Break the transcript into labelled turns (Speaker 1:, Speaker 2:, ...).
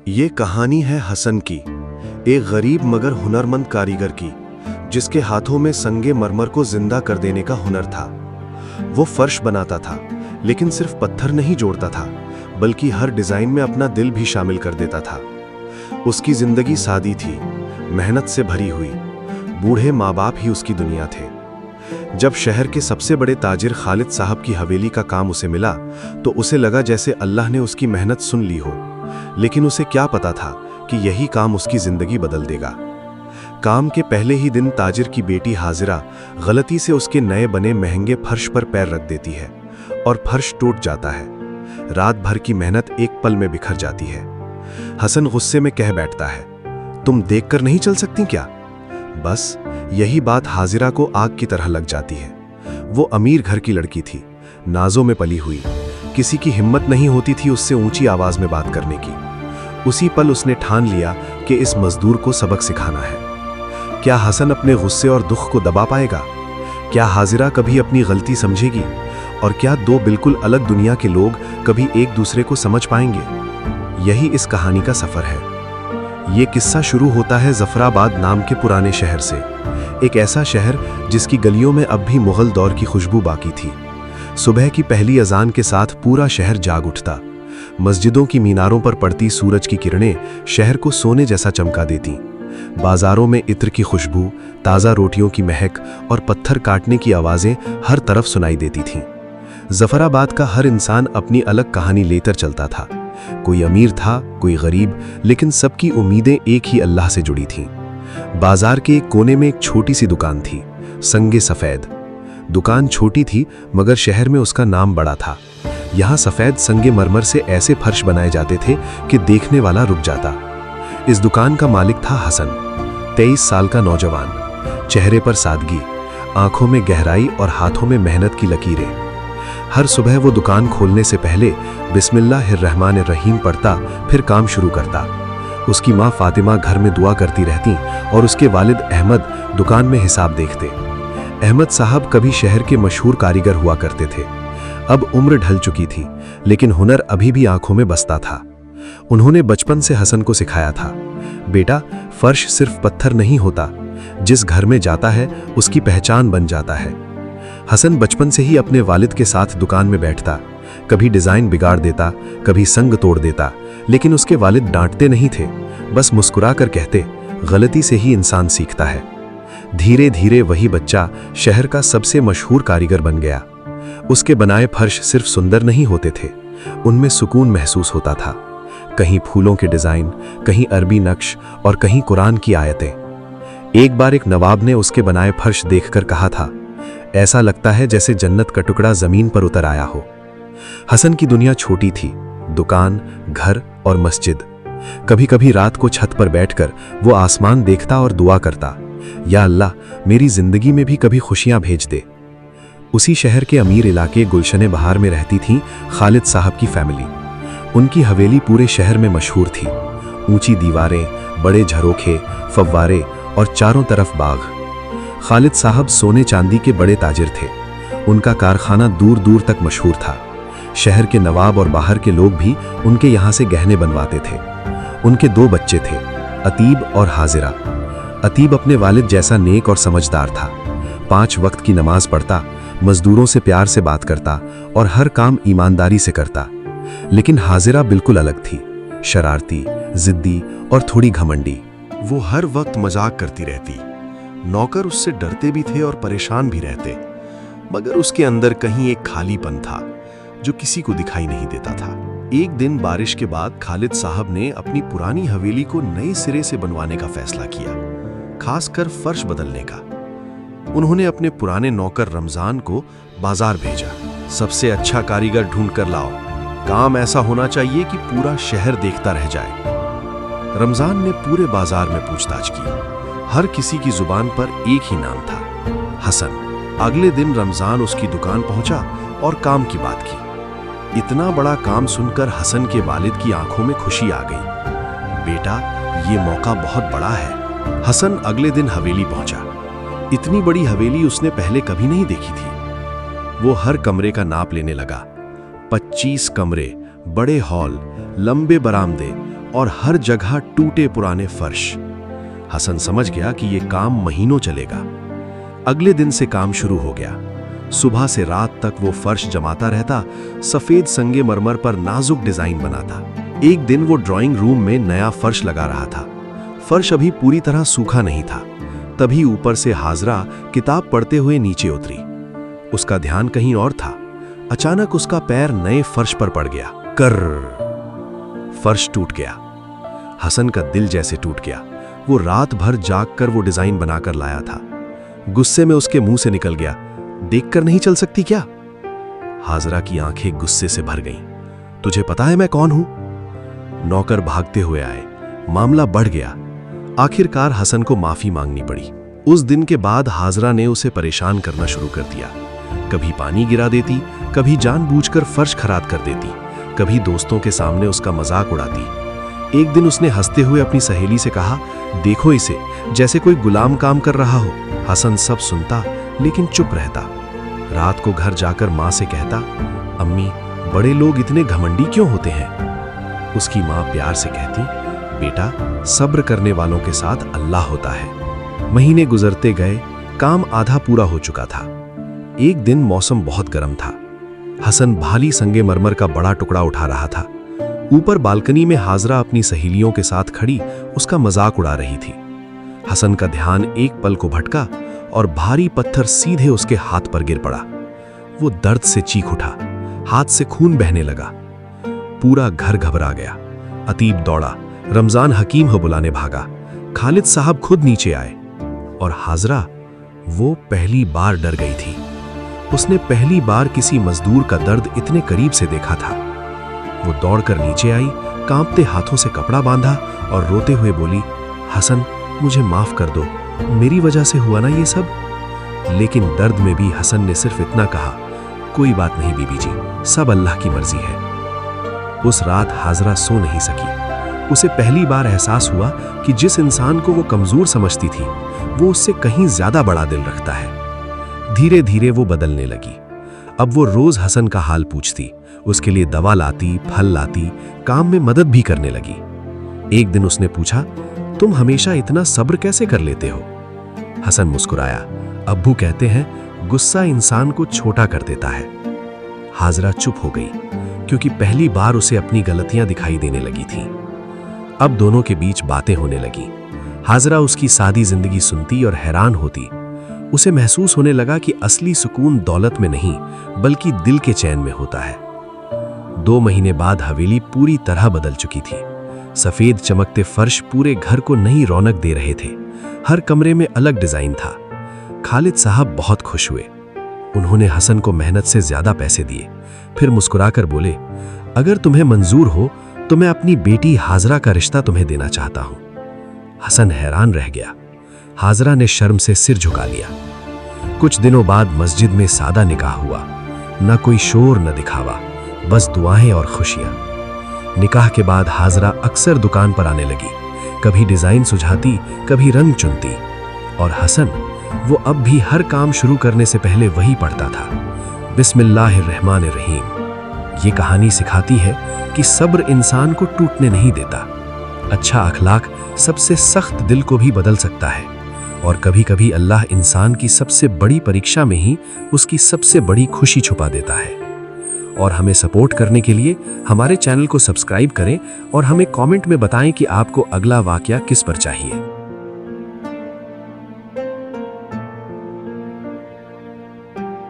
Speaker 1: ये कहानी है हसन की, एक गरीब मगर हुनरमंद कारीगर की, जिसके हाथों में संगे मरमर को जिंदा कर देने का हुनर था। वो फर्श बनाता था, लेकिन सिर्फ पत्थर नहीं जोड़ता था, बल्कि हर डिजाइन में अपना दिल भी शामिल कर देता था। उसकी जिंदगी सादी थी, मेहनत से भरी हुई। बूढ़े माँ बाप ही उसकी दुनिया थे। जब शहर के सबसे बड़े ताजिर खालिद साहब की हवेली का काम उसे मिला, तो उसे लगा जैसे अल्लाह ने उसकी मेहनत सुन ली हो। लेकिन उसे क्या पता था कि यही काम उसकी जिंदगी बदल देगा। काम के पहले ही दिन ताजिर की बेटी हाजिरा गलती से उसके नए बने महंगे फर्श पर पैर रख देती है और फर्श टूट जाता है। रात भर की मेहनत एक पल में बिखर जाती है। हसन गुस्से में कह बैठता है, तुम देखकर नहीं चल सकती क्या? बस यही बात हाजिरा को आग की तरह लग जाती है। वो अमीर घर की लड़की थी, नाजों में पली हुई। किसी की हिम्मत नहीं होती थी उससे ऊंची आवाज में बात करने की। उसी पल उसने ठान लिया कि इस मजदूर को सबक सिखाना है। क्या हसन अपने गुस्से और दुख को दबा पाएगा? क्या हाजिरा कभी अपनी गलती समझेगी? और क्या दो बिल्कुल अलग दुनिया के लोग कभी एक दूसरे को समझ पाएंगे? यही इस कहानी का सफर है। ये किस्सा शुरू होता है जफराबाद नाम के पुराने शहर से। एक ऐसा शहर जिसकी गलियों में अब भी मुगल दौर की खुशबू बाकी थी। सुबह की पहली अजान के साथ पूरा शहर जाग उठता। मस्जिदों की मीनारों पर पड़ती सूरज की किरणें शहर को सोने जैसा चमका देती। बाजारों में इत्र की खुशबू, ताज़ा रोटियों की महक और पत्थर काटने की आवाज़ें हर तरफ सुनाई देती थीं। जफराबाद का हर इंसान अपनी अलग कहानी लेकर चलता था। कोई अमीर था, कोई गरीब, लेकिन सबकी उम्मीदें एक ही अल्लाह से जुड़ी थीं। बाजार के एक कोने में एक छोटी सी दुकान थी, संगे सफ़ेद। दुकान छोटी थी, मगर शहर में उसका नाम बड़ा था। यहाँ सफ़ेद संगे मरमर से ऐसे फर्श बनाए जाते थे कि देखने वाला रुक जाता। इस दुकान का मालिक था हसन, 23 साल का नौजवान। चेहरे पर सादगी, आंखों में गहराई और हाथों में मेहनत की लकीरें। हर सुबह वो दुकान खोलने से पहले बिस्मिल्लाहिर्रहमानिर्रहीम पढ़ता, फिर काम शुरू करता। उसकी माँ फातिमा घर में दुआ करती रहती और उसके वालिद अहमद दुकान में हिसाब देखते। अहमद साहब कभी शहर के मशहूर कारीगर हुआ करते थे। अब उम्र ढल चुकी थी, लेकिन हुनर अभी भी आंखों में बसता था। उन्होंने बचपन से हसन को सिखाया था, बेटा, फर्श सिर्फ पत्थर नहीं होता, जिस घर में जाता है उसकी पहचान बन जाता है। हसन बचपन से ही अपने वालिद के साथ दुकान में बैठता। कभी डिजाइन बिगाड़ देता, कभी संग तोड़ देता, लेकिन उसके वालिद डांटते नहीं थे, बस मुस्कुरा कर कहते, गलती से ही इंसान सीखता है। धीरे धीरे वही बच्चा शहर का सबसे मशहूर कारीगर बन गया। उसके बनाए फर्श सिर्फ सुंदर नहीं होते थे, उनमें सुकून महसूस होता था। कहीं फूलों के डिजाइन, कहीं अरबी नक्श और कहीं कुरान की आयतें। एक बार एक नवाब ने उसके बनाए फर्श देखकर कहा था, ऐसा लगता है जैसे जन्नत का टुकड़ा जमीन पर उतर आया हो। हसन की दुनिया छोटी थी, दुकान, घर और मस्जिद। कभी कभी रात को छत पर बैठकर वो आसमान देखता और दुआ करता, या अल्लाह, मेरी जिंदगी में भी कभी खुशियां भेज दे। उसी शहर के अमीर इलाके गुलशन बहार में रहती थी खालिद साहब की फैमिली। उनकी हवेली पूरे शहर में मशहूर थी। ऊंची दीवारें, बड़े झरोखे, फव्वारे और चारों तरफ बाग। खालिद साहब सोने चांदी के बड़े ताजिर थे। उनका कारखाना दूर दूर तक मशहूर था। शहर के नवाब और बाहर के लोग भी उनके यहाँ से गहने बनवाते थे। उनके 2 बच्चे थे, अतीब और हाजिरा। अतीब अपने वालिद जैसा नेक और समझदार था। 5 वक्त की नमाज पढ़ता, मजदूरों से प्यार से बात करता और हर काम ईमानदारी से करता। लेकिन हाजिरा बिल्कुल अलग थी, शरारती, जिद्दी और थोड़ी घमंडी।
Speaker 2: वो हर वक्त मजाक करती रहती। नौकर उससे डरते भी थे और परेशान भी रहते, मगर उसके अंदर कहीं एक खालीपन था जो किसी को दिखाई नहीं देता था। एक दिन बारिश के बाद खालिद साहब ने अपनी पुरानी हवेली को नए सिरे से बनवाने का फैसला किया, खासकर फर्श बदलने का। उन्होंने अपने पुराने नौकर रमजान को बाजार भेजा, सबसे अच्छा कारीगर ढूंढ कर लाओ, काम ऐसा होना चाहिए कि पूरा शहर देखता रह जाए। रमजान ने पूरे बाजार में पूछताछ की। हर किसी की जुबान पर एक ही नाम था, हसन। अगले दिन रमजान उसकी दुकान पहुंचा और काम की बात की। इतना बड़ा काम सुनकर हसन के वालिद की आंखों में खुशी आ गई। बेटा, ये मौका बहुत बड़ा है। हसन अगले दिन हवेली पहुंचा। इतनी बड़ी हवेली उसने पहले कभी नहीं देखी थी। वो हर कमरे का नाप लेने लगा। 25 कमरे, बड़े हॉल, लंबे बरामदे और हर जगह टूटे पुराने फर्श। हसन समझ गया कि यह काम महीनों चलेगा। अगले दिन से काम शुरू हो गया। सुबह से रात तक वो फर्श जमाता रहता, सफेद संगे मरमर पर नाजुक डिजाइन बनाता। एक दिन वो ड्राइंग रूम में नया फर्श लगा रहा था। फर्श अभी पूरी तरह सूखा नहीं था। तभी ऊपर से हाजरा किताब पढ़ते हुए नीचे उतरी। उसका ध्यान कहीं और था। अचानक उसका पैर नए फर्श पर पड़ गया। कर्र, फर्श टूट गया। हसन का दिल जैसे टूट गया। वो रात भर जागकर वो डिजाइन बनाकर लाया था। गुस्से में उसके मुंह से निकल गया, देखकर नहीं चल सकती क्या? हाजरा की आंखें गुस्से से भर गईं। तुझे पता है मैं कौन हूं? नौकर भागते हुए आए। मामला बढ़ गया। आखिरकार हसन को माफी मांगनी पड़ी। उस दिन के बाद हाजरा ने उसे परेशान करना शुरू कर दिया। कभी पानी गिरा देती, कभी जानबूझकर फर्श खराब कर देती, कभी दोस्तों के सामने उसका मजाक उड़ाती। एक दिन उसने हंसते हुए अपनी सहेली से कहा, देखो इसे, जैसे कोई गुलाम काम कर रहा हो। हसन सब सुनता लेकिन चुप रहता। रात को घर जाकर माँ से कहता, अम्मी, बड़े लोग इतने घमंडी क्यों होते हैं? उसकी माँ प्यार से कहती, बेटा, सब्र करने वालों के साथ अल्लाह होता है। महीने गुजरते गए, काम आधा पूरा हो चुका था। एक दिन मौसम बहुत गर्म था। हसन भाली संगे मरमर का बड़ा टुकड़ा उठा रहा था। ऊपर बालकनी में हाजरा अपनी सहेलियों के साथ खड़ी उसका मजाक उड़ा रही थी। हसन का ध्यान एक पल को भटका और भारी पत्थर सीधे उसके हाथ पर गिर पड़ा। वो दर्द से चीख उठा, हाथ से खून बहने लगा। पूरा घर घबरा गया। अतीब दौड़ा, रमजान हकीम को बुलाने भागा। खालिद साहब खुद नीचे आए और हाजरा, वो पहली बार डर गई थी। उसने पहली बार किसी मजदूर का दर्द इतने करीब से देखा था। वो दौड़कर नीचे आई, कांपते हाथों से कपड़ा बांधा और रोते हुए बोली, हसन, मुझे माफ कर दो, मेरी वजह से हुआ ना ये सब। लेकिन दर्द में भी हसन ने सिर्फ इतना कहा, कोई बात नहीं बीबी जी, सब अल्लाह की मर्जी है। उस रात हाजरा सो नहीं सकी। उसे पहली बार एहसास हुआ कि जिस इंसान को वो कमजोर समझती थी, वो उससे कहीं ज्यादा बड़ा दिल रखता है। धीरे धीरे वो बदलने लगी। अब वो रोज हसन का हाल पूछती, उसके लिए दवा लाती, फल लाती, काम में मदद भी करने लगी। एक दिन उसने पूछा, तुम हमेशा इतना सब्र कैसे कर लेते हो? हसन मुस्कुराया, अब्बू कहते हैं, गुस्सा इंसान को छोटा कर देता है। हाजरा चुप हो गई, क्योंकि पहली बार उसे अपनी गलतियां दिखाई देने लगी थी। अब दोनों के बीच बातें होने लगी। हाजरा उसकी सादी जिंदगी सुनती और हैरान होती। उसे महसूस होने लगा कि असली सुकून दौलत में नहीं, बल्कि दिल के चैन में होता है। 2 महीने बाद हवेली पूरी तरह बदल चुकी थी। सफेद चमकते फर्श पूरे घर को नई रौनक दे रहे थे। हर कमरे में अलग डिजाइन था। खालिद साहब बहुत खुश हुए। उन्होंने हसन को मेहनत से ज्यादा पैसे दिए। फिर मुस्कुराकर बोले, अगर तुम्हें मंजूर हो तो मैं अपनी बेटी हाजरा का रिश्ता तुम्हें देना चाहता हूं। हसन हैरान रह गया। हाजरा ने शर्म से सिर झुका लिया। कुछ दिनों बाद मस्जिद में सादा निकाह हुआ। न कोई शोर न दिखावा, बस दुआएं और खुशियां। निकाह के बाद हाजरा अक्सर दुकान पर आने लगी। कभी डिजाइन सुझाती, कभी रंग चुनती। और हसन, वो अब भी हर काम शुरू करने से पहले वही पढ़ता था, बिस्मिल्लाहिर्रहमानिर्रहीम। ये कहानी सिखाती है कि सब्र इंसान को टूटने नहीं देता। अच्छा अखलाक सबसे सख्त दिल को भी बदल सकता है। और कभी कभी अल्लाह इंसान की सबसे बड़ी परीक्षा में ही उसकी सबसे बड़ी खुशी छुपा देता है। और हमें सपोर्ट करने के लिए हमारे चैनल को सब्सक्राइब करें और हमें कमेंट में बताएं कि आपको अगला वाकया किस पर चाहिए।